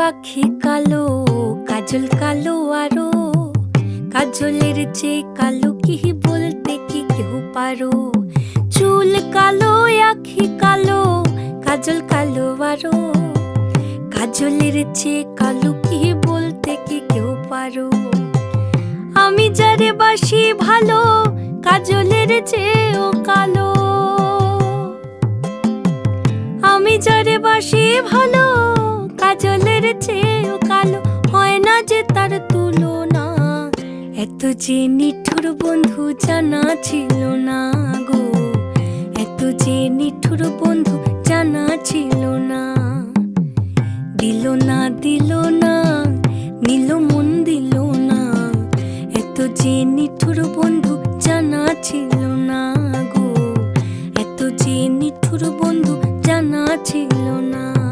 আখি কালো, কাজল কালো আরো, কাজলের চেয়ে কালো কি বলতে কি কেউ পারো। চুল কালো, আখি কালো, কাজল কালো আরো, কাজলের চেয়ে কালো কি বলতে কি কেউ পারো। আমি যারে বাসি ভালো, কাজলের চেয়েও কালো। আমি যারে বাসি ভালো, কাজলের চেয়েও কালো, হয় না যে তার তুলনা। এত যে নিঠুর বন্ধু জানা ছিল না গো, এত যে নিঠুর বন্ধু জানা ছিল না। দিল না দিল না, নিল মন দিল না, এত যে